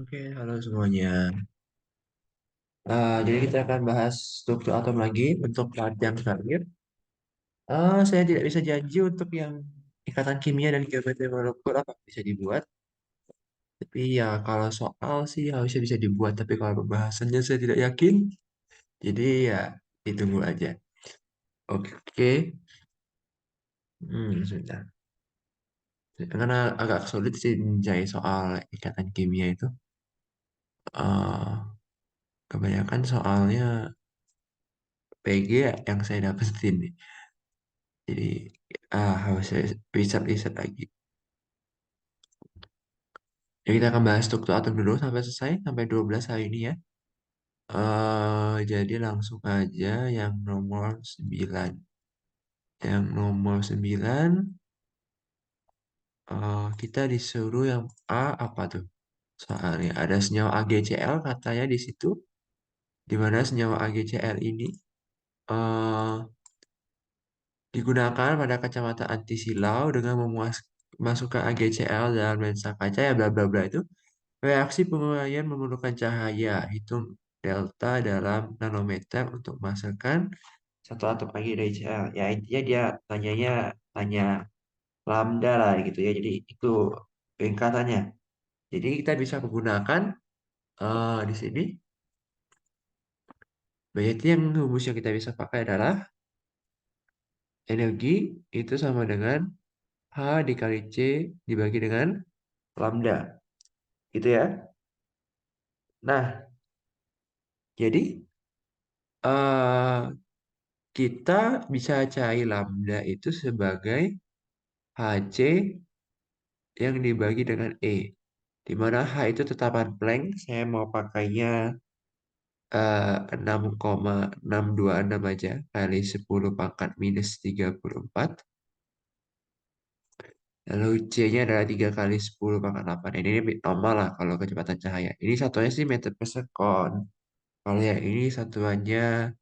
Oke, halo semuanya. Jadi kita akan bahas struktur atom lagi untuk part yang terakhir. Saya tidak bisa janji untuk yang ikatan kimia dan geometri molekul apa bisa dibuat. Tapi ya kalau soal sih harusnya bisa dibuat. Tapi kalau pembahasannya saya tidak yakin. Jadi ya ditunggu aja. Oke, Sebentar. Karena agak sulit sih mencari soal ikatan kimia itu. eh Kebanyakan soalnya PG yang saya dapetin. Jadi harus saya riset-riset lagi. Jadi kita akan bahas struktur atom dulu sampai selesai, sampai 12 hari ini ya. Jadi langsung aja yang nomor 9. Yang nomor 9, kita disuruh yang A apa tuh? Soalnya ada senyawa AgCl katanya di situ, di mana senyawa AgCl ini eh, digunakan pada kacamata anti silau dengan memasukkan AgCl dalam lensa kaca ya bla bla bla itu. Reaksi penguraian memerlukan cahaya. Hitung delta dalam nanometer untuk menghasilkan satu atom lagi dari cl. Ya intinya dia tanya lambda lah gitu ya. Jadi itu ringkasannya. Jadi kita bisa menggunakan di sini. Berarti yang rumus yang kita bisa pakai adalah energi itu sama dengan H dikali C dibagi dengan lambda. Gitu ya. Nah, jadi eh kita bisa cari lambda itu sebagai HC yang dibagi dengan E. Di mana H itu tetapan Planck, saya mau pakainya 6,626 aja kali 10 pangkat minus 34. Lalu C-nya adalah 3 kali 10 pangkat 8. Ini normal lah kalau kecepatan cahaya. Ini satunya sih meter per second. Kalau yang ini satuannya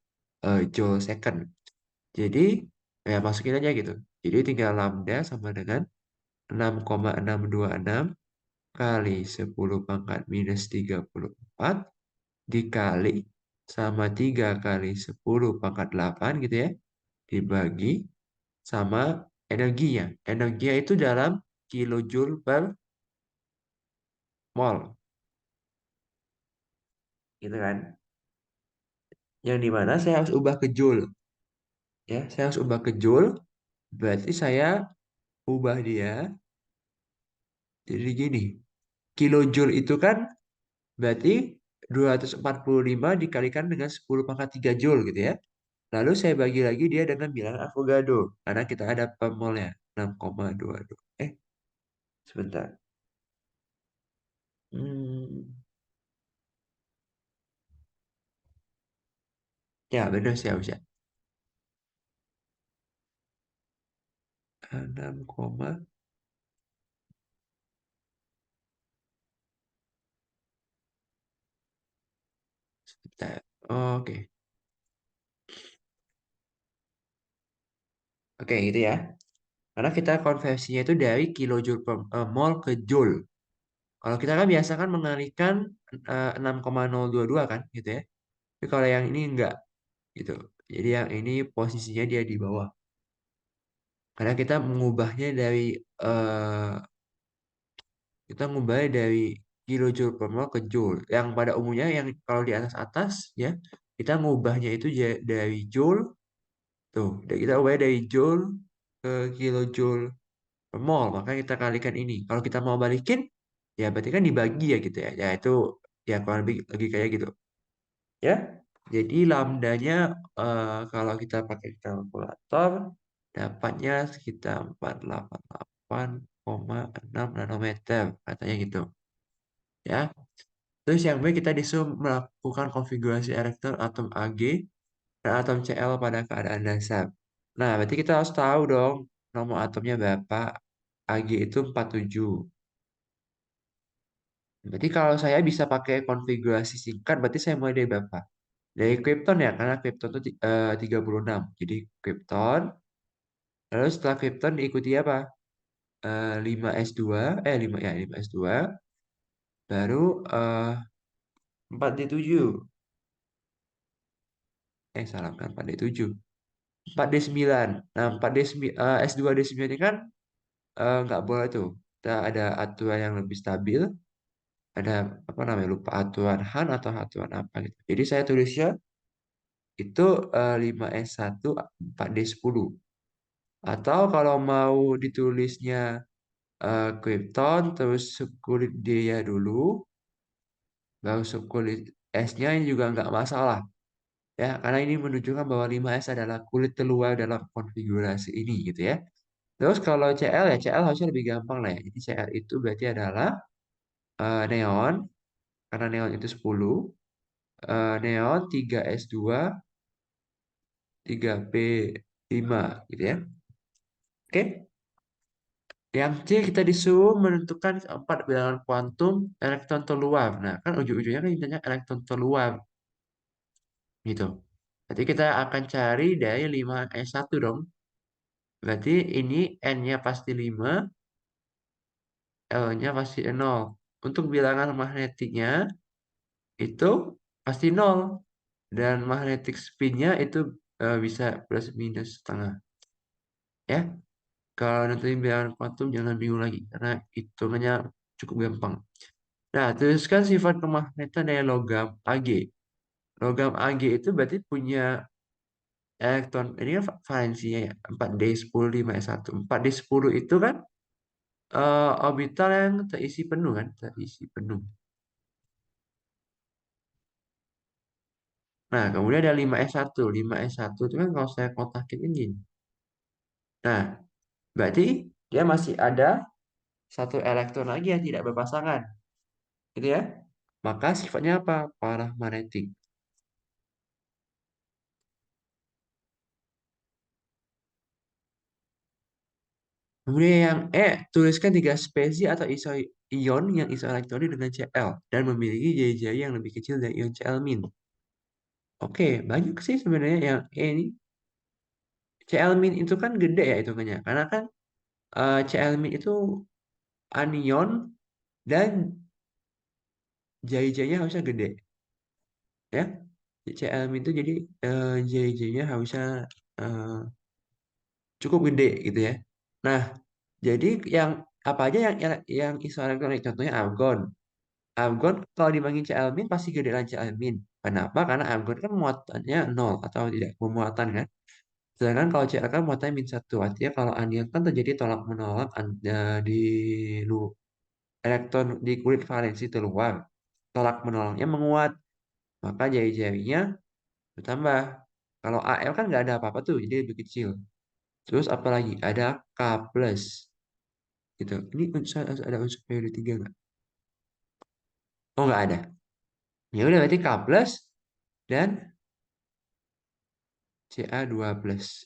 joule second. Jadi, ya masukin aja gitu. Jadi tinggal lambda sama dengan 6,626 kali 10 pangkat minus 34 dikali sama 3 kali 10 pangkat 8 gitu ya. Dibagi sama energinya. Energinya itu dalam kilojoule per mol. Gitu kan. Yang dimana saya harus ubah ke joule. Ya, saya harus ubah ke joule. Berarti saya ubah dia jadi gini. Kilojoule itu kan berarti 245 dikalikan dengan 10 pangkat 3 joule gitu ya. Lalu saya bagi lagi dia dengan bilangan Avogadro. Karena kita ada pemolnya. 6,22. Sebentar. Hmm, ya benar sih harusnya. 6, sebentar. Oke. Oke gitu ya. Karena kita konversinya itu dari kilojoule per mol ke joule. Kalau kita kan biasa kan mengalihkan 6,022 kan gitu ya. Tapi kalau yang ini enggak gitu. Jadi yang ini posisinya dia di bawah. Karena kita mengubahnya dari eh, kita mengubahnya dari kilojoule per mol ke joule. Yang pada umumnya yang kalau di atas-atas ya kita mengubahnya itu dari joule tuh. Dan kita ubahnya dari joule ke kilojoule per mol. Maka kita kalikan ini. Kalau kita mau balikin ya berarti kan dibagi ya gitu ya. Ya itu ya kurang lebih lagi kayak gitu. Ya. Jadi lambdanya kalau kita pakai kalkulator dapatnya sekitar 488,6 nanometer katanya gitu. Ya. Terus yang B kita disuruh melakukan konfigurasi elektron atom Ag dan atom Cl pada keadaan dasar. Nah, berarti kita harus tahu dong nomor atomnya berapa. Ag itu 47. Berarti kalau saya bisa pakai konfigurasi singkat, berarti saya mulai dari berapa? Dari Krypton ya, karena Krypton itu 36. Jadi Krypton, lalu setelah Krypton diikuti apa? 5s2, 5 ya 5s2. Baru 4D7. Salah kan 4D7. 4D9. Nah, 4D9, S2D9 ini kan nggak boleh tuh. Kita ada aturan yang lebih stabil. Ada apa namanya? Lupa aturan Han atau aturan apa gitu. Jadi saya tulisnya itu 5S1 4D10. Atau kalau mau ditulisnya Krypton terus subkulit dia dulu, baru subkulit S-nya ini juga nggak masalah. Ya, karena ini menunjukkan bahwa 5S adalah kulit terluar dalam konfigurasi ini gitu ya. Terus kalau CL ya, CL harusnya lebih gampang lah ya. Jadi CL itu berarti adalah neon, karena neon itu 10, neon 3S2, 3P5 gitu ya. Oke. Yang C kita disuruh menentukan empat bilangan kuantum elektron terluar. Nah, kan ujung-ujungnya kan intinya elektron terluar gitu. Berarti kita akan cari dari 5S1 dong. Berarti ini N-nya pasti 5, L-nya pasti 0. Untuk bilangan magnetiknya itu pasti 0. Dan magnetic spin-nya itu bisa plus minus setengah. Ya, kalau nentuin bilangan kuantum jangan bingung lagi. Karena hitungannya cukup gampang. Nah, teruskan sifat kemagnetan dari logam Ag. Logam Ag itu berarti punya elektron, ini kan valensinya ya, 4D10 5S1. 4D10 itu kan orbital yang terisi penuh kan, terisi penuh. Nah, kemudian ada 5S1. 5S1 itu kan kalau saya kotakin ini. Nah, berarti dia masih ada satu elektron lagi yang tidak berpasangan. Gitu ya. Maka sifatnya apa? Paramagnetik. Kemudian yang tuliskan tiga spesies atau ion yang isoelektronik dengan Cl dan memiliki jari-jari yang lebih kecil dari ion Cl-. Oke, banyak sih sebenarnya yang ini. Cl- itu kan gede ya hitungannya. Karena kan Cl- itu anion dan jari-jarinya harusnya gede. Ya, Cl- itu jadi jari-jarinya harusnya eh, cukup gede gitu ya. Nah, jadi yang apa aja yang isoelektronik contohnya argon. Argon kalau dibanding Cl- pasti gedean Cl-. Kenapa? Karena argon kan muatannya nol atau tidak bermuatan kan. Sedangkan kalau Cl kan muatannya -1. Artinya kalau anion kan terjadi tolak menolak di lu elektron di kulit valensi terluar. Tolak menolaknya menguat. Maka jari-jarinya bertambah. Kalau Al kan nggak ada apa-apa tuh, jadi lebih kecil. Terus apalagi ada K plus gitu. Ini unsur ada unsur periode 3 nggak? Oh nggak ada. Ya udah berarti K plus dan Ca2 plus.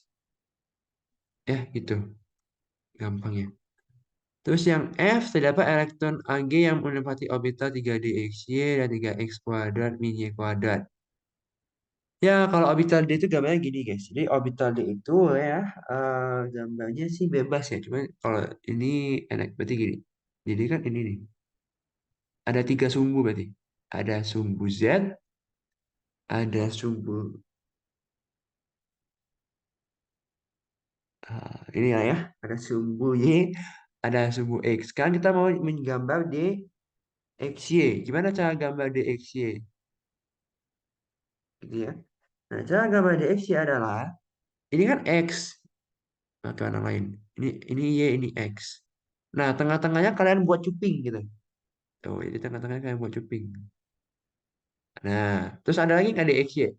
Ya gitu gampang ya. Terus yang F terdapat elektron Ag yang menempati orbital 3DXY dan 3X kuadrat min Y kuadrat. Ya kalau orbital D itu gambarnya gini guys. Jadi orbital D itu ya gambarnya sih bebas ya. Cuma kalau ini enak berarti gini. Jadi kan ini nih. Ada tiga sumbu berarti. Ada sumbu Z, ada sumbu ini ya. Ada sumbu Y, ada sumbu X. Sekarang kita mau menggambar D XY. Gimana cara gambar D XY? Gitu ya. Nah, cara gambar D XY adalah ini kan X atau anak lain. Ini Y, ini X. Nah, tengah-tengahnya kalian buat cuping gitu. Tuh, jadi tengah-tengahnya kalian buat cuping. Nah, terus ada lagi nggak D XY?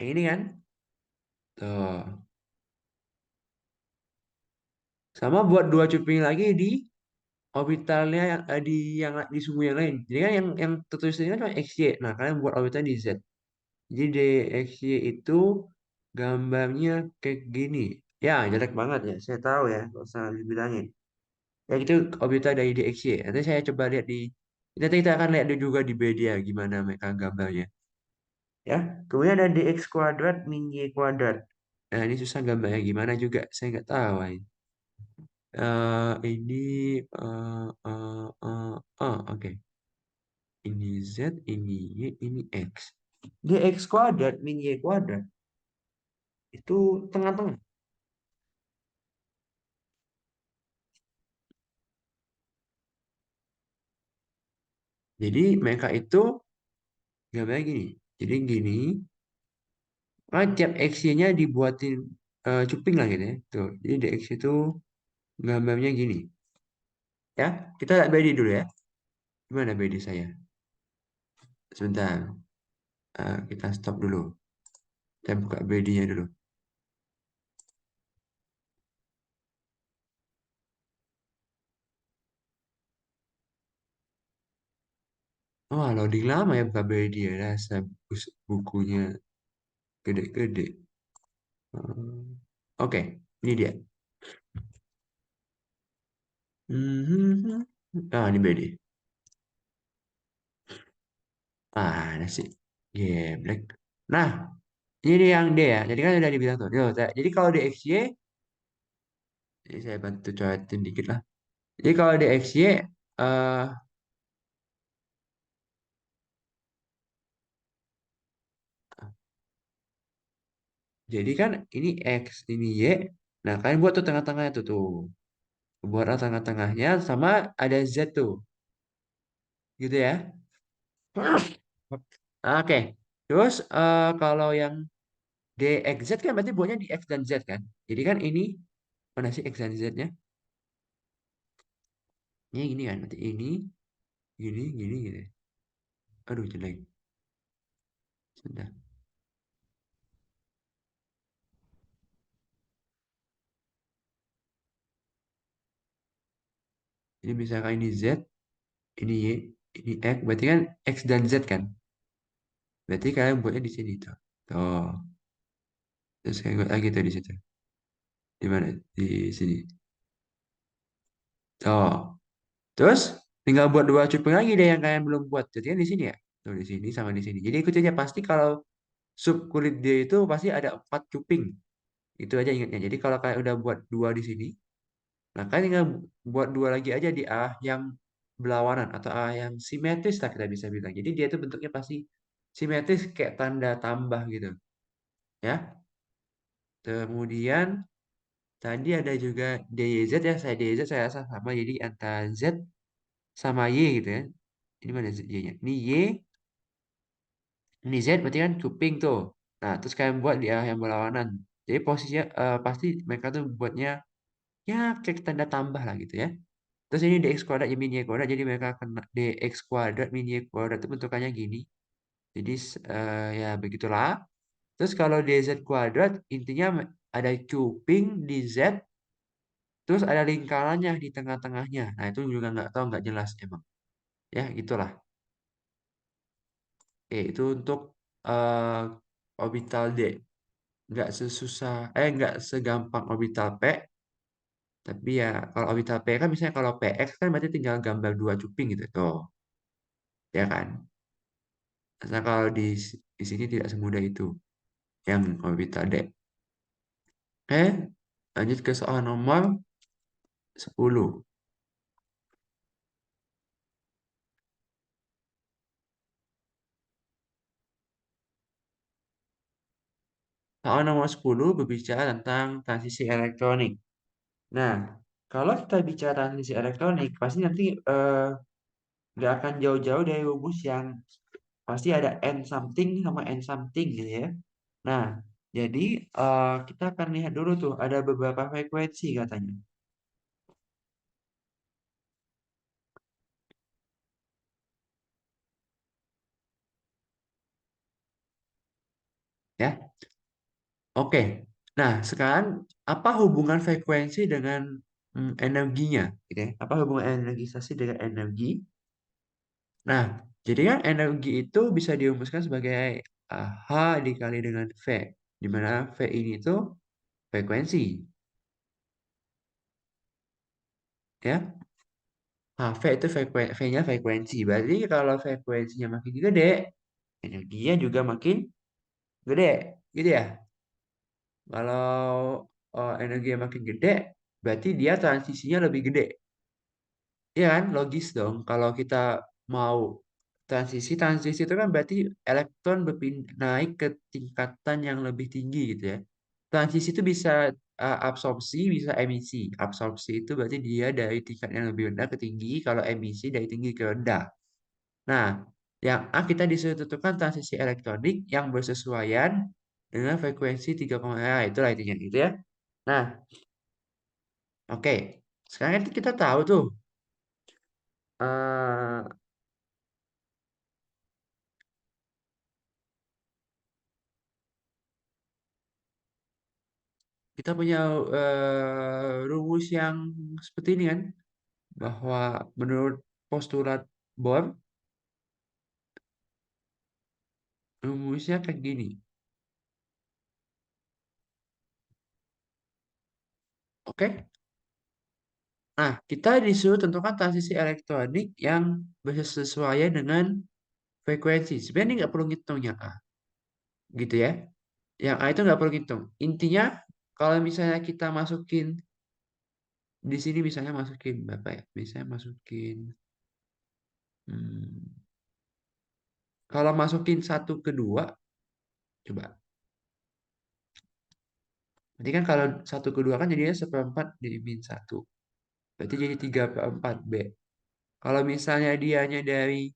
Yang ini kan? Tuh. Sama buat dua cuping lagi di orbitalnya yang di sumbu yang lain. Jadi kan yang tertulis ini kan cuma XY. Nah, kalian buat orbital di Z. Jadi DXY itu gambarnya kayak gini. Ya, jelek banget ya. Saya tahu ya, nggak usah dibilangin. Ya itu orbital dari DXY. Nanti saya coba lihat nanti kita akan lihat juga di media gimana mereka gambarnya. Ya, kemudian ada DX kuadrat min Y kuadrat. Nah, ini susah gambarnya gimana juga. Saya nggak tahu ini. Ini oke. Ini Z, ini Y, ini X. Dx kuadrat min Y kuadrat itu tengah-tengah. Jadi mereka itu gambarnya gini. Jadi gini, tiap X-nya dibuatin cuping lah gitu ya. Tuh, jadi dx itu gambarnya gini. Ya, kita lihat BD dulu ya. Gimana BD saya? Sebentar, kita stop dulu. Kita buka BD-nya dulu. Wah, loading lama ya buka BD ya. Rasa bukunya gede-gede. Oke, ini dia. Mhm. Ini BD. Ada sih. Geblek. Nah, ini yang D ya. Jadi kan udah dibilang tuh. Jadi kalau DXY, ini saya bantu coretin dikit lah. Jadi kalau DXY, eh jadi kan ini X, ini Y. Nah, kalian buat tuh tengah-tengahnya tuh. Buat tengah-tengahnya sama ada Z tuh. Gitu ya. Oke. Terus kalau yang DXZ kan berarti buatnya di X dan Z kan. Jadi kan ini mana sih X dan Z-nya? Ini gini kan. Berarti ini, gini, gitu. Aduh, jelek. Sudah. Ini misalkan ini Z, ini Y, ini X. Berarti kan X dan Z kan. Berarti kalian buatnya di sini tuh. Tuh. Terus kalian buat lagi tuh di situ. Di mana? Di sini. Tuh. Terus tinggal buat dua cuping lagi deh yang kalian belum buat. Jadi kan di sini ya. Tuh di sini sama di sini. Jadi ikut aja pasti kalau sub kulit dia itu pasti ada 4 cuping. Itu aja ingatnya. Jadi kalau kalian udah buat dua di sini, nah kalian tinggal buat dua lagi aja di A yang berlawanan atau A yang simetris lah kita bisa bilang. Jadi dia itu bentuknya pasti simetris kayak tanda tambah gitu. Ya. Kemudian tadi ada juga DYZ ya. Saya DYZ saya rasa sama. Jadi antara Z sama Y gitu ya. Ini mana Y-nya? Ini Y, ini Z berarti kan cuping tuh. Nah, terus kalian buat di A yang berlawanan. Jadi posisinya pasti mereka tuh buatnya ya kayak tanda tambah lah gitu ya. Terus ini dx kuadrat min y kuadrat, jadi mereka kena dx kuadrat min y kuadrat itu bentukannya gini. Jadi ya begitulah. Terus kalau dz kuadrat intinya ada cuping di z, terus ada lingkarannya di tengah-tengahnya. Nah itu juga nggak tahu nggak jelas emang. Ya gitulah. Itu untuk eh, orbital D. Nggak sesusah, nggak segampang orbital P. Tapi ya kalau orbital P kan misalnya kalau PX kan berarti tinggal gambar dua cuping gitu tuh. Ya kan? Nah, kalau di sini tidak semudah itu yang orbital D. Lanjut ke soal nomor 10. Soal nomor 10 berbicara tentang transisi elektronik. Nah, kalau kita bicara transisi elektronik, pasti nanti nggak akan jauh-jauh dari rumus yang pasti ada n something sama n something gitu ya. Nah, jadi kita akan lihat dulu tuh ada beberapa frekuensi katanya. Ya, oke. Nah, sekarang apa hubungan frekuensi dengan energinya? Gitu ya? Apa hubungan energisasi dengan energi? Nah, jadi kan energi itu bisa dirumuskan sebagai H dikali dengan V, di mana V ini tuh frekuensi, ya. V itu V-nya frekuensi. Berarti kalau frekuensinya makin gede, energinya juga makin gede, gitu ya. Kalau energi makin gede, berarti dia transisinya lebih gede. Iya kan? Logis dong. Kalau kita mau transisi itu kan berarti elektron naik ke tingkatan yang lebih tinggi gitu ya. Transisi itu bisa absorpsi, bisa emisi. Absorpsi itu berarti dia dari tingkat yang lebih rendah ke tinggi, kalau emisi dari tinggi ke rendah. Nah, yang A kita disuruh tentukan transisi elektronik yang bersesuaian dengan frekuensi 3, itulah intinya gitu ya. Nah, oke. Sekarang kan kita tahu tuh eh kita punya rumus yang seperti ini kan, bahwa menurut postulat Bohr, rumusnya kayak gini. Oke? Nah, kita disuruh tentukan transisi elektronik yang bersesuaian dengan frekuensi. Sebenarnya ini nggak perlu ngitung yang A, gitu ya. Yang A itu nggak perlu ngitung. Intinya, kalau misalnya kita masukin di sini, misalnya masukin berapa ya? Misalnya masukin, hmm, kalau masukin satu ke dua, coba. Berarti kan kalau satu ke dua kan jadinya seperempat di min satu. Berarti jadi 3/4 B. Kalau misalnya dianya dari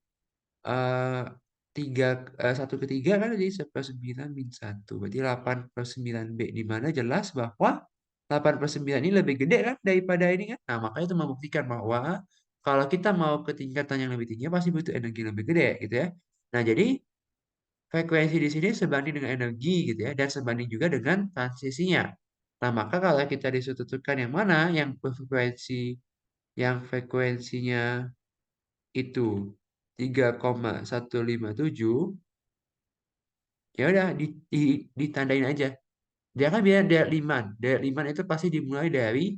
eh tiga satu ke tiga kan jadi 1/9 min satu. Berarti 8/9 B. Di mana jelas bahwa 8/9 ini lebih gede kan daripada ini kan. Nah makanya itu membuktikan bahwa kalau kita mau ke tingkatan yang lebih tinggi pasti butuh energi lebih gede gitu ya. Nah jadi frekuensi di sini sebanding dengan energi gitu ya, dan sebanding juga dengan transisinya. Nah, maka kalau kita disuruh tentukan yang mana yang frekuensinya itu 3,157, ya udah ditandain aja. Dia kan biar Deliman. Deliman itu pasti dimulai dari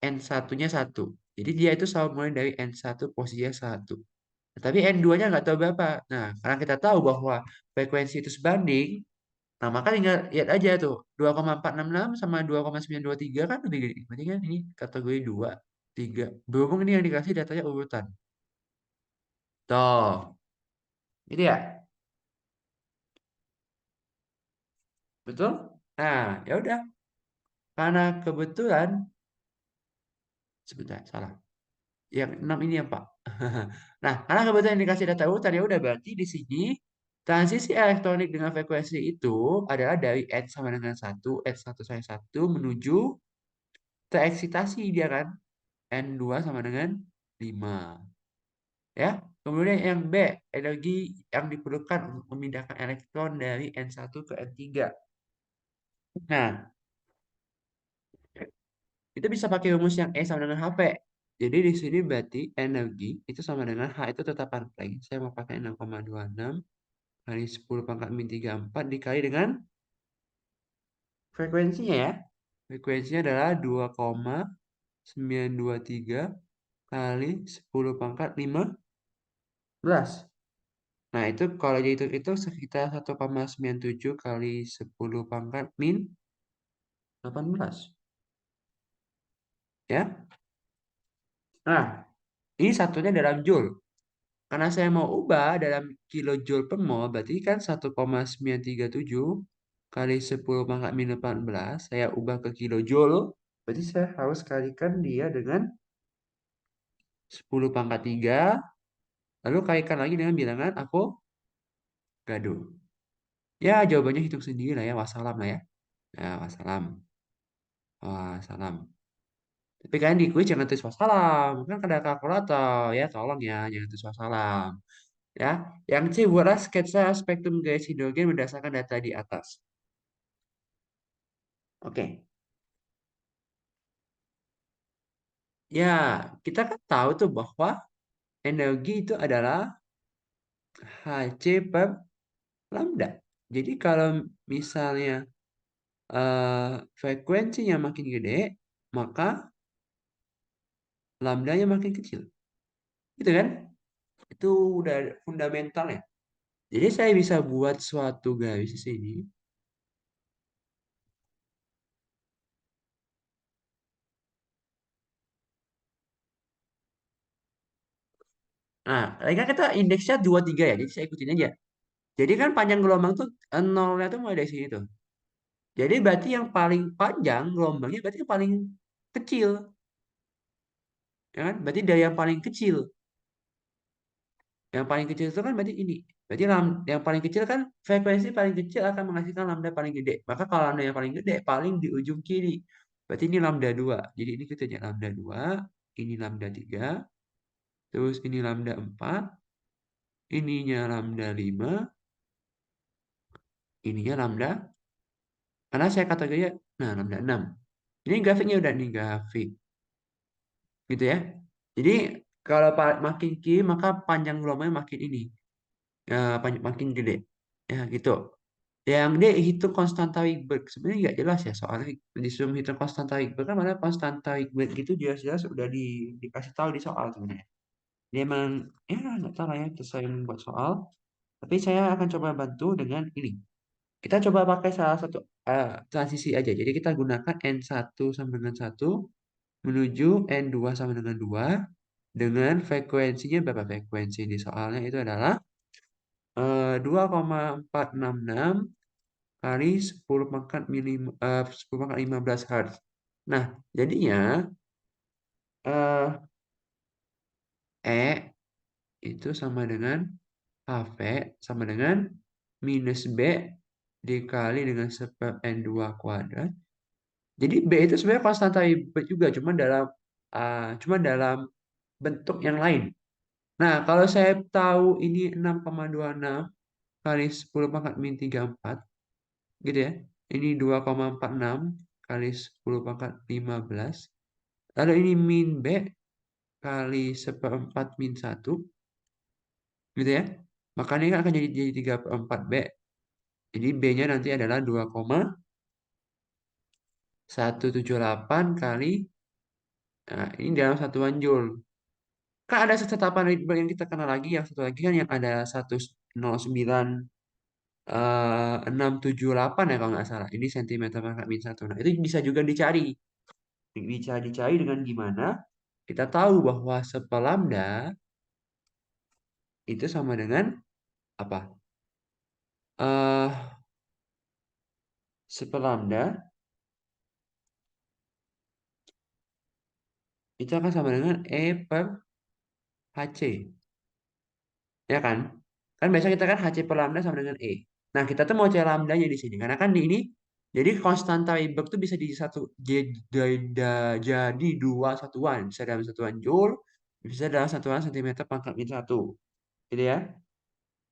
N1-nya 1. Jadi dia itu selalu mulai dari N1 posisinya 1. Tapi N2-nya nggak tahu berapa. Nah, karena kita tahu bahwa frekuensi itu sebanding, nah, maka tinggal lihat aja tuh, 2,466 sama 2,923 kan lebih gede. Berarti kan ini kategori 2, 3. Berhubung ini yang dikasih datanya urutan. Toh, itu ya. Betul? Nah, ya udah. Karena kebetulan, sebentar, salah. Yang 6 ini ya, Pak. Nah, karena kebetulan yang dikasih data urutan, ya udah berarti di sini transisi elektronik dengan frekuensi itu adalah dari N sama dengan 1, N1 sampai 1 menuju tereksitasi dia kan. N2 sama dengan 5. Ya. Kemudian yang B, energi yang diperlukan untuk memindahkan elektron dari N1 ke N3. Nah, itu bisa pakai rumus yang E sama dengan HP. Jadi di sini berarti energi itu sama dengan H itu tetapan Planck. Saya mau pakai 6,26 kali 10 pangkat min 34 dikali dengan frekuensinya ya. Frekuensinya adalah 2,923 kali 10 pangkat 15. Nah, itu kalau dihitung itu sekitar 1,97 kali 10 pangkat min 18. Ya. Nah, ini satunya dalam joule. Karena saya mau ubah dalam kilojoule per mol, berarti kan 1,937 kali 10 pangkat min 18. Saya ubah ke kilojoule. Berarti saya harus kalikan dia dengan 10 pangkat 3. Lalu kalikan lagi dengan bilangan Avogadro. Ya, jawabannya hitung sendiri lah ya. Wassalam lah ya. Ya, wassalam. Wassalam. Tapi kalian di kuis jangan tulis wassalam. Kan ada kalkulator ya. Tolong ya, jangan tulis wassalam. Ya, yang C buatlah sketsa spektrum gaya hidrogen berdasarkan data di atas. Oke. Ya, kita kan tahu tuh bahwa energi itu adalah Hc per lambda. Jadi kalau misalnya frekuensinya makin gede, maka lambdanya makin kecil. Gitu kan? Itu udah fundamental ya. Jadi saya bisa buat suatu garis di sini. Nah, tadi kan kita indeksnya 23 ya, jadi saya ikutin aja. Jadi kan panjang gelombang tuh nolnya tuh mulai dari sini tuh. Jadi berarti yang paling panjang gelombangnya berarti yang paling kecil, ya kan? Berarti dari yang paling kecil. Yang paling kecil itu kan berarti ini. Berarti yang paling kecil kan frekuensi paling kecil akan menghasilkan lambda paling gede. Maka kalau lambda yang paling gede paling di ujung kiri. Berarti ini lambda 2. Jadi ini kita lihat lambda 2, ini lambda 3, terus ini lambda 4, ininya lambda 5, ininya lambda, karena saya kategorinya, nah lambda 6. Ini grafiknya udah nih grafik. Gitu ya. Jadi kalau makin kiri maka panjang gelombangnya makin ini. Ya, makin gede. Ya gitu. Yang dia hitung konstanta Rydberg sebenarnya nggak jelas ya soalnya disuruh hitung konstanta Rydberg kan mana konstanta Rydberg gitu jelas-jelas udah dikasih tahu di soal sebenarnya. Dia emang ya nggak tahu lah ya terus saya membuat soal. Tapi saya akan coba bantu dengan ini. Kita coba pakai salah satu transisi aja. Jadi kita gunakan N1 sama dengan 1 menuju N2 sama dengan 2 dengan frekuensinya berapa frekuensi di soalnya itu adalah 2,466 kali 10 pangkat 10 pangkat 15 Hz. Nah, jadinya eh, E itu sama dengan HV sama dengan minus B dikali dengan seper N2 kuadrat. Jadi B itu sebenarnya konstanta Rydberg juga, cuma dalam bentuk yang lain. Nah, kalau saya tahu ini 6,26 kali 10 pangkat min 34, gitu ya. Ini 2,46 kali 10 pangkat 15. Lalu ini min B kali seperempat min 1, gitu ya. Maka ini akan jadi 3/4 B. Jadi B-nya nanti adalah 2,178 kali, nah ini dalam satuan Joule. Kan ada ketetapan Rydberg yang kita kenal lagi, yang satu lagi kan yang ada 109,678 ya kalau nggak salah. Ini sentimeter per min 1. Nah, itu bisa juga dicari. Bisa dicari dengan gimana? Kita tahu bahwa sepelambda itu sama dengan apa? Eh, sepelambda itu akan sama dengan E per HC. Ya kan? Kan biasa kita kan HC per lambda sama dengan E. Nah, kita tuh mau cari lambdanya di sini. Karena kan di ini, jadi konstanta Rydberg tuh bisa jadi dua satuan. Bisa dalam satuan Joule, bisa dalam satuan sentimeter pangkat min 1. Gitu ya.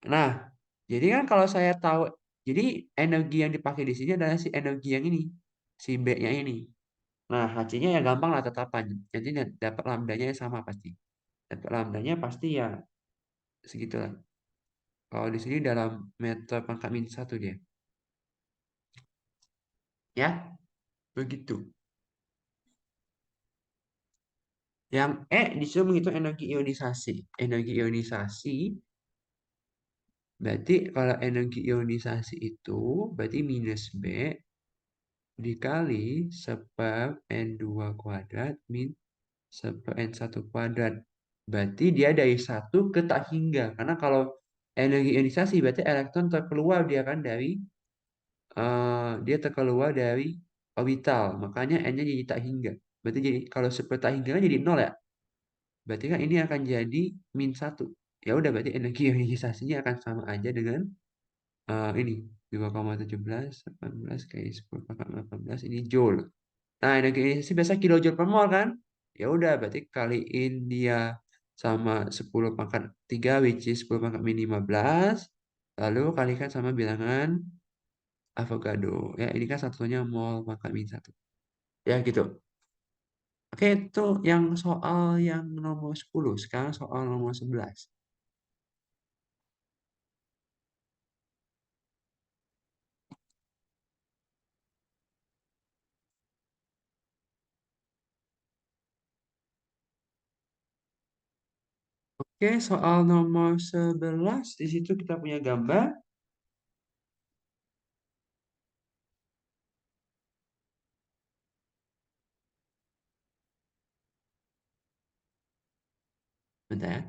Nah, jadi kan kalau saya tahu, jadi energi yang dipakai di sini adalah si energi yang ini. Si B-nya ini. Nah, HC-nya ya gampang lah tetapan. Jadi dapat lambdanya sama pasti. Dapat lambdanya pasti ya segitulah. Kalau di sini dalam meter pangkat min 1 dia. Ya, begitu. Yang E disuruh menghitung energi ionisasi. Energi ionisasi, berarti kalau energi ionisasi itu, berarti minus B dikali seper N2 kuadrat min seper N1 kuadrat. Berarti dia dari satu ke tak hingga. Karena kalau energi ionisasi, berarti elektron terkeluar dia kan dia terkeluar dari orbital. Makanya N-nya jadi tak hingga. Berarti jadi kalau seper tak hingga kan jadi nol ya. Berarti kan ini akan jadi min 1. Ya udah berarti energi ionisasinya akan sama aja dengan ini 2,17 18 kali 10 pangkat 18 ini joule. Nah, energi ionisasi biasa kilojoule per mol kan? Ya udah berarti kaliin dia sama 10 pangkat 3 which is 10 pangkat min 15 lalu kalikan sama bilangan Avogadro. Ya, ini kan satunya mol pangkat min 1. Ya gitu. Oke, itu yang soal yang nomor 10. Sekarang soal nomor 11. Oke, soal nomor 11 di situ kita punya gambar. Bentar ya.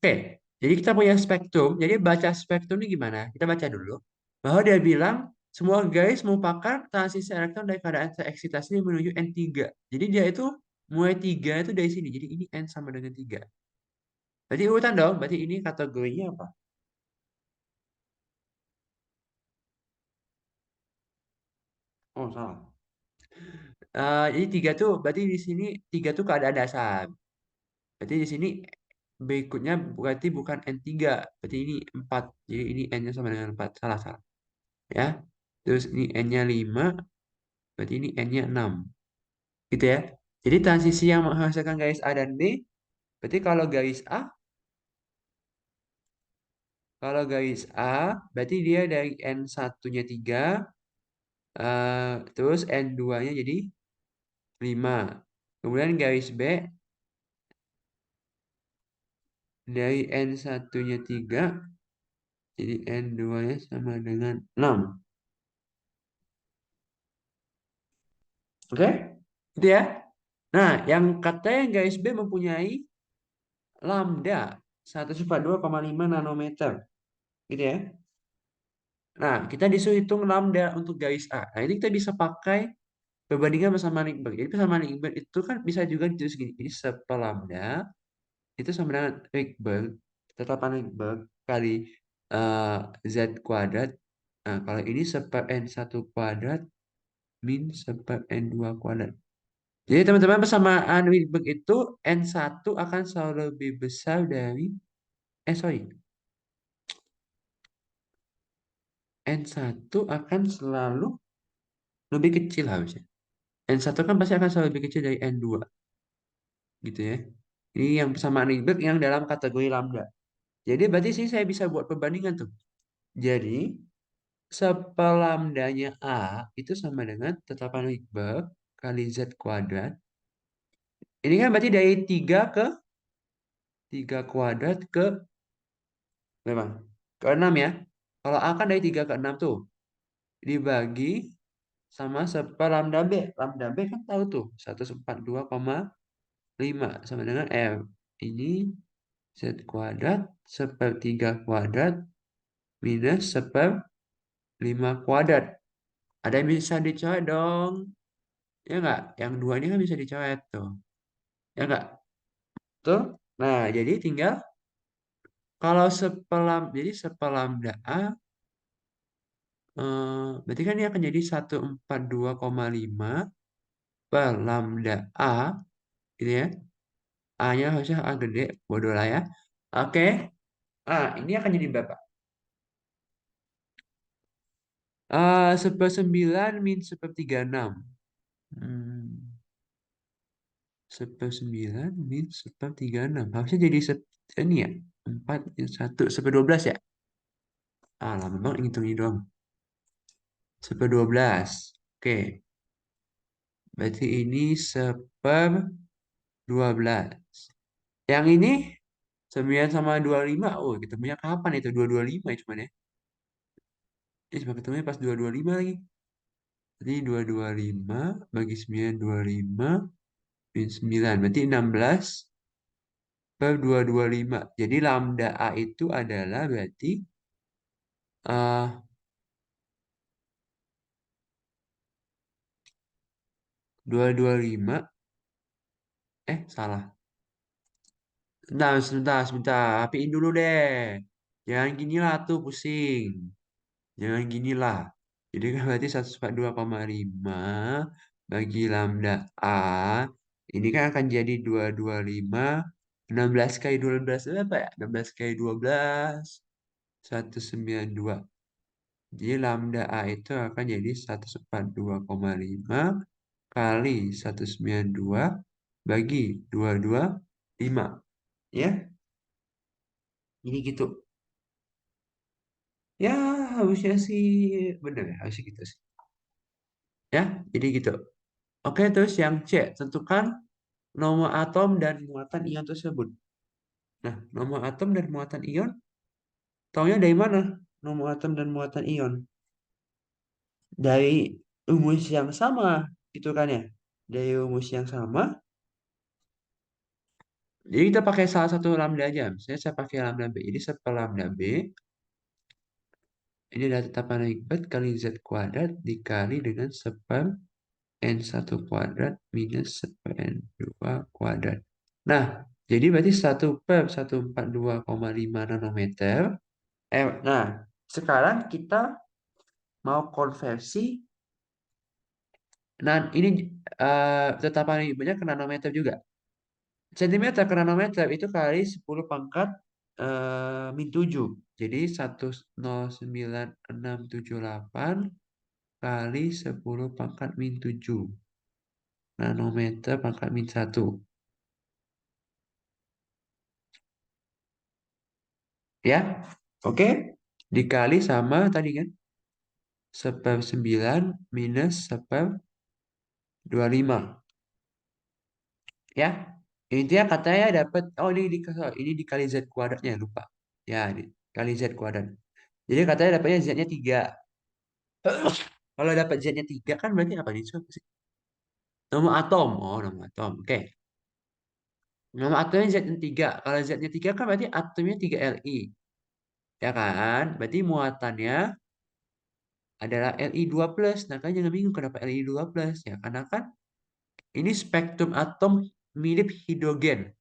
Oke, jadi kita punya spektrum. Jadi baca spektrum ini gimana? Kita baca dulu. Bahwa dia bilang semua garis merupakan transisi elektron dari keadaan tereksitasi menuju N3. Jadi dia itu mulai 3 itu dari sini. Jadi ini N sama dengan 3. Berarti urutan dong. Berarti ini kategorinya apa? Oh, salah. Jadi 3 tuh berarti di sini 3 tuh keadaan dasar. Berarti di sini berikutnya berarti bukan N3. Berarti ini 4. Jadi ini N-nya sama dengan 4. Salah, salah. Ya. Terus ini N-nya 5. Berarti ini N-nya 6. Gitu ya. Jadi transisi yang menghasilkan garis A dan B, berarti kalau garis A, berarti dia dari N1-nya 3, terus N2-nya jadi 5. Kemudian garis B, dari N1-nya 3, jadi N2-nya sama dengan 6. Oke? Gitu ya. Nah, yang katanya garis B mempunyai lambda 142,5 nanometer. Gitu ya. Nah, kita disuruh hitung lambda untuk garis A. Nah, ini kita bisa pakai perbandingan bersama Rydberg. Jadi bersama Rydberg itu kan bisa juga ditulis gini. Jadi lambda itu sama dengan Rydberg, tetapkan Rydberg kali eh, Z kuadrat. Nah, kalau ini N1 kuadrat min N2 kuadrat. Jadi teman-teman persamaan Rydberg itu N1 akan selalu lebih besar dari, sorry, N1 akan selalu lebih kecil harusnya. N1 kan pasti akan selalu lebih kecil dari N2, gitu ya. Ini yang persamaan Rydberg yang dalam kategori lambda. Jadi berarti sih saya bisa buat perbandingan tuh. Jadi sepelamdanya A itu sama dengan tetapan Rydberg kali Z kuadrat. Ini kan berarti dari 3 kuadrat ke berapa? Ke 6 ya. Kalau A kan dari 3 ke 6 tuh. Dibagi sama lambda B. Lambda B kan tahu tuh 142,5 sama dengan R. Ini Z kuadrat 1/3 kuadrat minus 1/5 kuadrat. Ada yang bisa dicoret dong. Ya enggak? Yang dua ini kan bisa dicoret tuh. Ya enggak? Tuh. Nah, jadi tinggal kalau jadi sepelambda A, berarti kan ini akan jadi 142,5 per lambda A, gitu ya. A-nya harusnya A gede, bodoh lah ya. Oke. Ini akan jadi berapa? 1/9 min 1/36. Hmm. 1/9 min 1/36. Harusnya jadi ini ya. 4, 1, 1/12 ya. Lama banget ngitung ini doang. 1/12. Oke. Berarti ini 1/12. Yang ini 9 sama 25. Oh, ketemunya kapan itu? 225 ya cuman ya. Cuma ketemunya pas 225 lagi. Jadi 225 bagi 9, 25 min 9. Berarti 16 per 225. Jadi lambda A itu adalah berarti eh 225. Salah. Sebentar, sebentar, sebentar. Rapiin dulu deh. Jangan gini lah tuh pusing. Jangan gini lah. Jadi kan berarti 142,5 bagi lambda A. Ini kan akan jadi 225. 16 kali 12 berapa ya? 16 kali 12. 192. Jadi lambda A itu akan jadi 142,5 kali 192 bagi 225. Ya, jadi gitu. Ya, harusnya sih benar ya, harusnya gitu sih. Ya, jadi gitu. Oke, terus yang C, tentukan nomor atom dan muatan ion tersebut. Nah, nomor atom dan muatan ion, taunya dari mana? Nomor atom dan muatan ion. Dari rumus yang sama, gitu kan ya. Dari rumus yang sama, Jadi kita pakai salah satu lambda aja. Misalnya saya pakai lambda B. Jadi seper lambda B, ini adalah tetapan akibat kali Z kuadrat dikali dengan seper N1 kuadrat minus seper N2 kuadrat. Nah, jadi berarti 1/142,5 nanometer. Nah, sekarang kita mau konversi. Nah, ini tetapan akibatnya ke nanometer juga. Sentimeter ke nanometer itu kali 10 pangkat min 7. Jadi 109,678 kali 10 pangkat min 7 nanometer pangkat min 1. Ya, oke. Dikali sama tadi kan. 1/9 minus 1/25. Ya, intinya katanya dapat, oh ini dikali Z kuadratnya, lupa. Ya, dikali Z kuadrat. Jadi katanya dapatnya Z-nya 3. Kalau dapat Z-nya 3 kan berarti apa nih? Apa sih? Nomor atom. Oh, nomor atom. Oke. Nomor atomnya Z-nya 3. Kalau Z-nya 3 kan berarti atomnya 3 Li. Ya kan? Berarti muatannya adalah Li2+. Nah, kan jangan bingung kenapa Li2+. Ya, karena kan ini spektrum atom mirip hidrogen.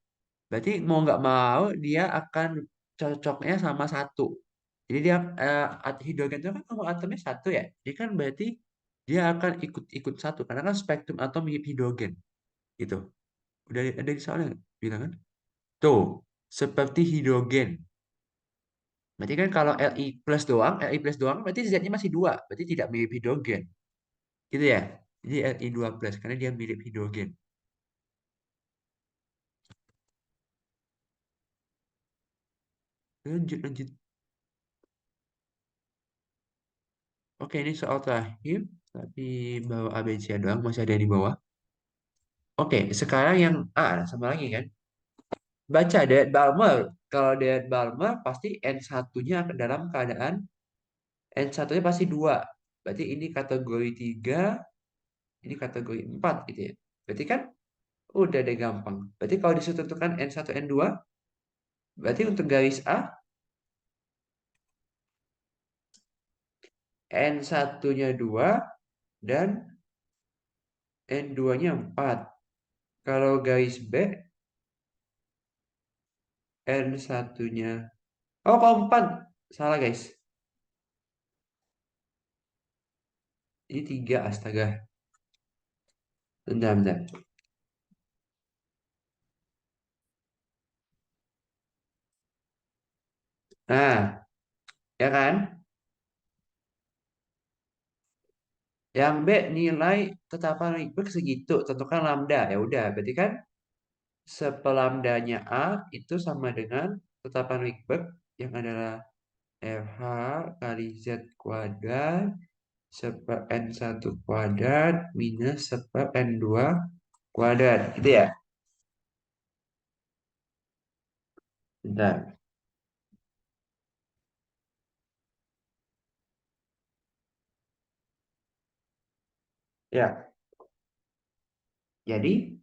Berarti mau nggak mau dia akan cocoknya sama satu. Jadi dia hidrogen itu kan nomor atomnya satu ya. Jadi kan berarti dia akan ikut-ikut satu karena kan spektrum atom mirip hidrogen gitu. Udah ada di soalnya nggak? Bilang kan? Tuh, seperti hidrogen. Berarti kan kalau Li plus doang berarti Z-nya masih dua, berarti tidak mirip hidrogen. Gitu ya. Jadi Li2+ karena dia mirip hidrogen. Lanjut, lanjut. Oke, ini soal terakhir. Tapi bawa ABC doang, masih ada yang di bawah. Oke, sekarang yang A sama lagi kan. Baca David Balmer. Kalau David Balmer pasti N1-nya dalam keadaan N1-nya pasti 2. Berarti ini kategori 3, ini kategori 4 gitu ya. Berarti kan udah deh gampang. Berarti kalau disuruh tentukan N1, N2, berarti untuk garis A, N1-nya 2 dan N2-nya 4. Kalau garis B, N1-nya. Oh, kalau 4. Salah guys. Ini 3, astaga. Bentar, bentar. Nah, ya kan? Yang B nilai tetapan Rydberg segitu, tentukan lambda. Ya udah, berarti kan sepelambdanya A itu sama dengan tetapan Rydberg yang adalah RH kali Z kuadrat seper N1 kuadrat minus seper N2 kuadrat. Gitu ya? Bentar. Ya, jadi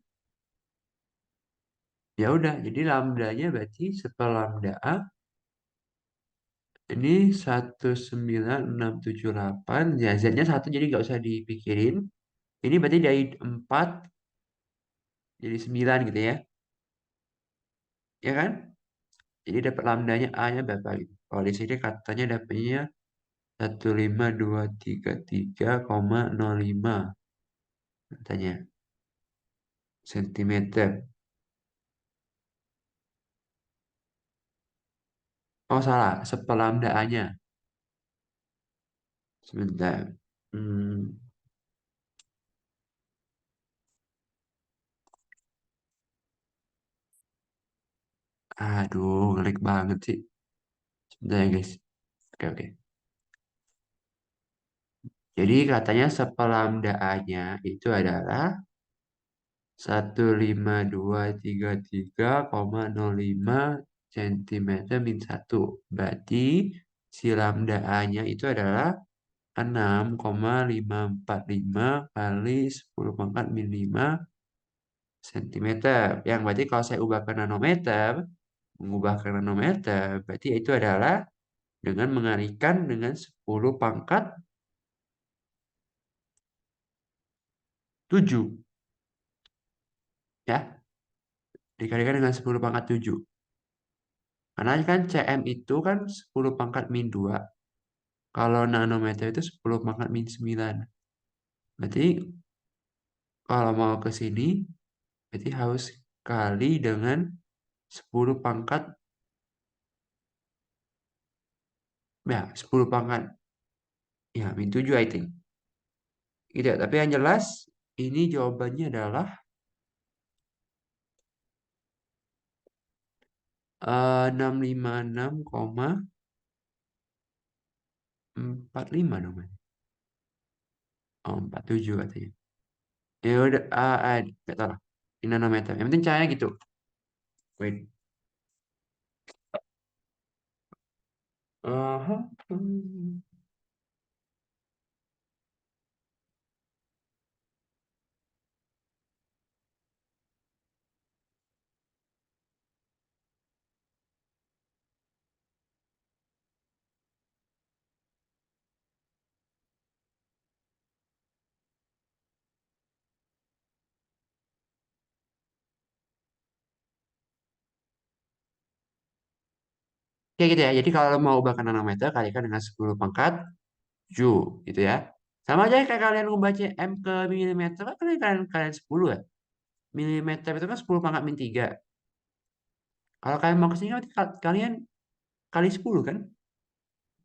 ya udah, jadi lambdanya berarti sepelambda A ini 19678. Ya, Z-nya 1 jadi nggak usah dipikirin. Ini berarti dari 4 jadi 9 gitu ya. Ya kan? Jadi dapat lambdanya A-nya berapa gitu. Kalau di sini katanya dapatnya 15233,05 katanya sentimeter. Oh salah, sepelambda A-nya. Sebentar. Hmm, aduh, ngelik banget sih. Sebentar ya guys. Oke, oke. Jadi katanya sepelambda A-nya itu adalah 15233,05 cm min 1. Berarti si lambda A-nya itu adalah 6,545 kali 10 pangkat min 5 sentimeter. Yang berarti kalau saya ubah ke nanometer, mengubah ke nanometer, berarti itu adalah dengan mengalikan dengan 10 pangkat 7. Ya, dikalikan dengan 10 pangkat 7. Karena kan cm itu kan 10 pangkat min 2. Kalau nanometer itu 10 pangkat min 9. Berarti kalau mau ke sini, berarti harus kali dengan 10 pangkat, ya 10 pangkat, ya min 7 I think. Gitu ya. Tapi yang jelas, ini jawabannya adalah 656,45 namanya. Oh, 47 katanya. Ya udah, nggak tahu lah. Di nanometer. Yang penting caranya gitu. Wait. Aha. Kayak gitu ya. Jadi kalau mau ubah ke nanometer, kalikan dengan 10 pangkat 7 gitu ya. Sama aja kayak kalian ubah cm ke milimeter, kan kalian 10 ya. Milimeter itu kan 10 pangkat min 3. Kalau kalian mau ke sini, berarti kalian kali 10 kan?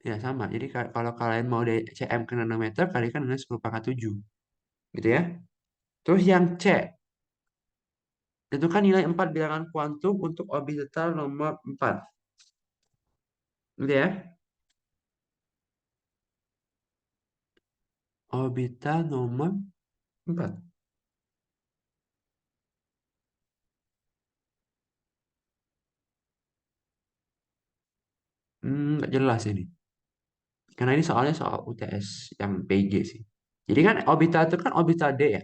Ya sama. Jadi kalau kalian mau dari cm ke nanometer, kalikan dengan 10 pangkat 7. Gitu ya. Terus yang C, tentukan nilai 4 bilangan kuantum untuk orbital nomor 4. Gitu ya. Orbital nomor 4. Nggak jelas ini. Karena ini soalnya soal UTS yang PG sih. Jadi kan orbital itu kan orbital D ya.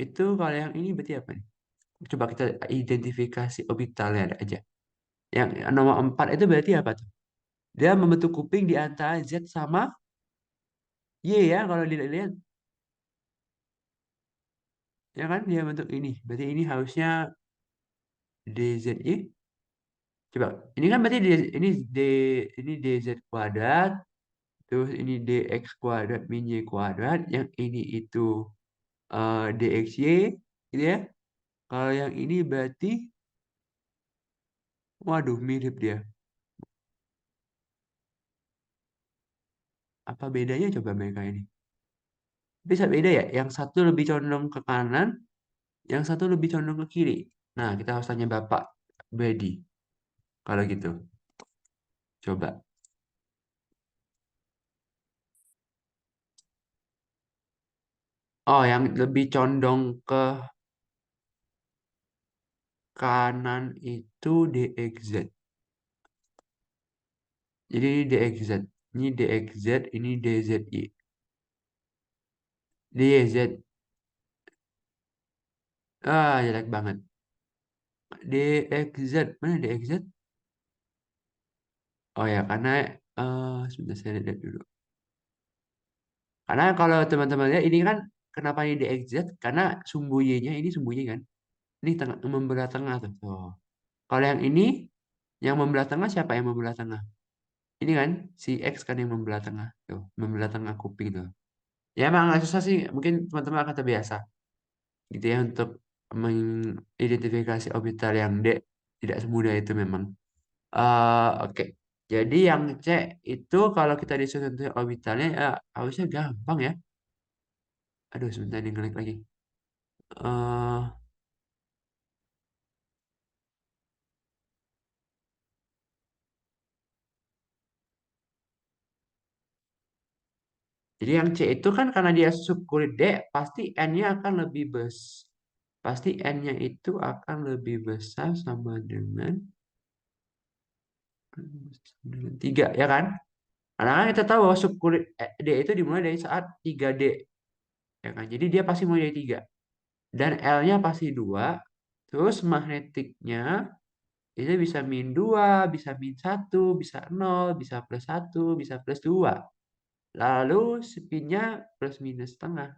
Itu kalau yang ini berarti apa nih? Coba kita identifikasi orbitalnya ada aja. Yang nomor 4 itu berarti apa tuh? Dia membentuk kuping di antara Z sama Y ya kalau dilihat. Ya kan dia bentuk ini. Berarti ini harusnya DZY. Coba. Ini kan berarti ini DZ kuadrat. Terus ini DX kuadrat min Y kuadrat. Yang ini itu DXY. Gitu ya. Kalau yang ini berarti, waduh mirip dia. Apa bedanya coba mereka ini? Bisa beda ya? Yang satu lebih condong ke kanan, yang satu lebih condong ke kiri. Nah, kita harus tanya Bapak Bedi. Kalau gitu, coba. Oh, yang lebih condong ke kanan itu DXZ. Jadi ini DXZ. Ini DXZ, ini DZY. DZ. Ah, jelek banget. DXZ. Mana DXZ? Oh ya, karena sebentar saya lihat dulu. Karena kalau teman-teman lihat ini kan kenapa ini DXZ? Karena sumbu Y-nya ini sumbu Y kan. Ini tengah membelah tengah tuh. Tuh. Kalau yang ini yang membelah tengah siapa yang membelah tengah? Ini kan si X kan yang membelah tengah. Tuh, membelah tengah kuping tuh. Ya emang agak susah sih. Mungkin teman-teman akan terbiasa gitu ya untuk mengidentifikasi orbital yang D tidak semudah itu memang. Oke. Jadi yang C itu kalau kita disuruh tentuin orbitalnya ya harusnya gampang ya. Aduh sebentar nih ngelik lagi. eh jadi yang C itu kan karena dia subkulit D, pasti N-nya akan lebih pasti N-nya itu akan lebih besar sama dengan 3 ya kan? Karena kan kita tahu bahwa subkulit D itu dimulai dari saat 3D. ya kan? Jadi dia pasti mulai dari 3. Dan L-nya pasti 2. Terus magnetiknya itu bisa -2, bisa -1, bisa 0, bisa +1, bisa +2. Lalu spinnya plus minus setengah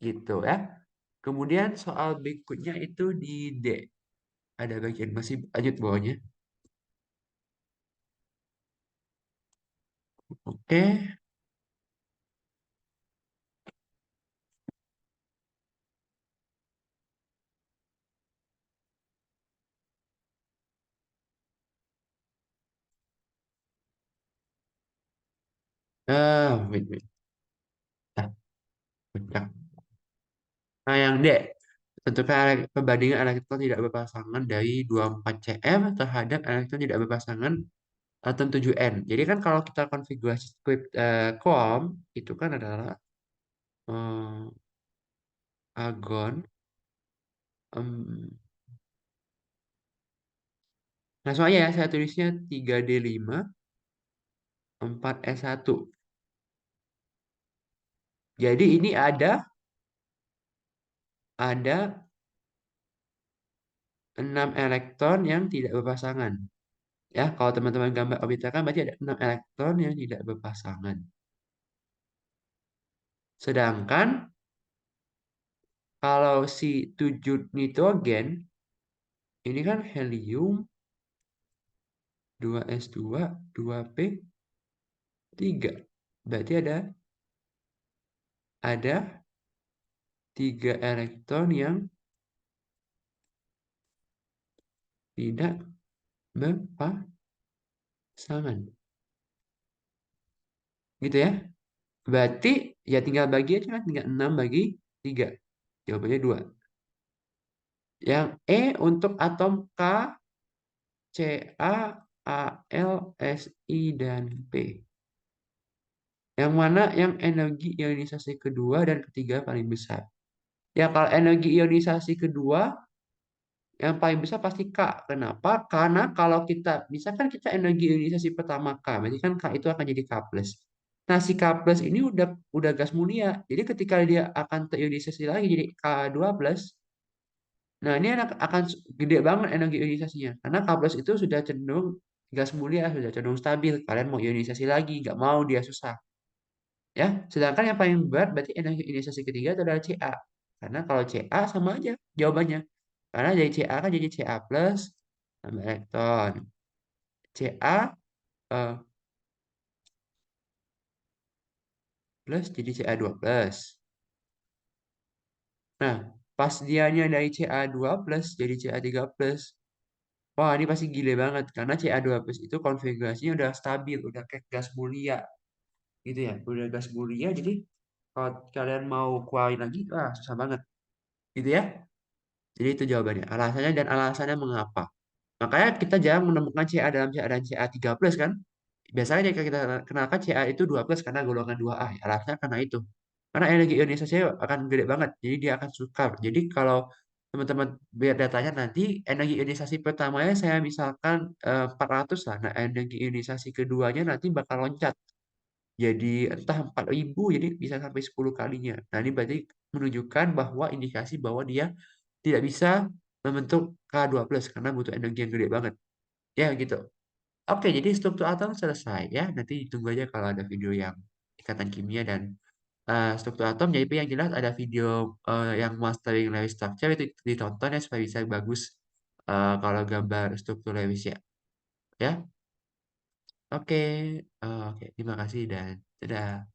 gitu ya. Kemudian soal berikutnya itu di D. Ada bagian masih lanjut bawahnya. Oke. Wait, wait. Nah, bentar. Nah, yang D. Tentukan perbandingan elektron tidak berpasangan dari 24 cm terhadap elektron tidak berpasangan atom 7N. Jadi kan kalau kita konfigurasi script COM itu kan adalah eh, argon. em, Langsung aja ya, saya tulisnya 3D5 4S1. Jadi ini ada 6 elektron yang tidak berpasangan. Ya, kalau teman-teman gambar orbital kan berarti ada 6 elektron yang tidak berpasangan. Sedangkan kalau si 7 nitrogen ini kan helium 2S2 2P3. Berarti ada 3 elektron yang tidak berpasangan. Gitu ya. Berarti ya tinggal bagi aja kan, tinggal 6 bagi 3. Jawabannya 2. Yang E untuk atom K, Ca, Al, Si, dan P. Yang mana yang energi ionisasi kedua dan ketiga paling besar? Ya kalau energi ionisasi kedua yang paling besar pasti K. Kenapa? Karena kalau kita, misalkan kita energi ionisasi pertama K, berarti kan K itu akan jadi K+. Nah, si K+ ini udah gas mulia. Jadi ketika dia akan terionisasi lagi jadi K2+, nah ini akan gede banget energi ionisasinya. Karena K+ itu sudah cenderung gas mulia, sudah cenderung stabil. Kalian mau ionisasi lagi, nggak mau dia susah. Ya, sedangkan yang paling berat berarti energi ionisasi ketiga itu adalah Ca. Karena kalau Ca sama aja jawabannya. Karena dari Ca kan jadi Ca+ tambah elektron. Ca plus jadi Ca2+. Nah, pas dianya dari Ca2+ jadi Ca3+. Wah, ini pasti gile banget. Karena Ca2+ itu konfigurasinya udah stabil, udah kayak gas mulia. Gitu ya, udah gas mulia. Jadi kalau kalian mau keluarin lagi, wah susah banget. Gitu ya. Jadi itu jawabannya. Alasannya dan alasannya mengapa. Makanya kita jarang menemukan Ca dalam Ca dan Ca3+ kan. Biasanya jika kita kenalkan Ca itu 2+ karena golongan 2A. Alasannya karena itu. Karena energi ionisasinya akan gede banget. Jadi dia akan sukar. Jadi kalau teman-teman biar datanya nanti energi ionisasi pertamanya saya misalkan 400 lah. Nah energi ionisasi keduanya nanti bakal loncat. Jadi entah 4.000 jadi bisa sampai 10 kalinya. Nah ini berarti menunjukkan bahwa indikasi bahwa dia tidak bisa membentuk K2+ karena butuh energi yang gede banget. Ya gitu. Oke, jadi struktur atom selesai ya. Nanti tunggu aja kalau ada video yang ikatan kimia dan struktur atom. Jadi yang jelas ada video yang mastering Lewis structure itu ditonton ya supaya bisa bagus kalau gambar struktur Lewis ya. Ya, oke, oke. Terima kasih dan dadah.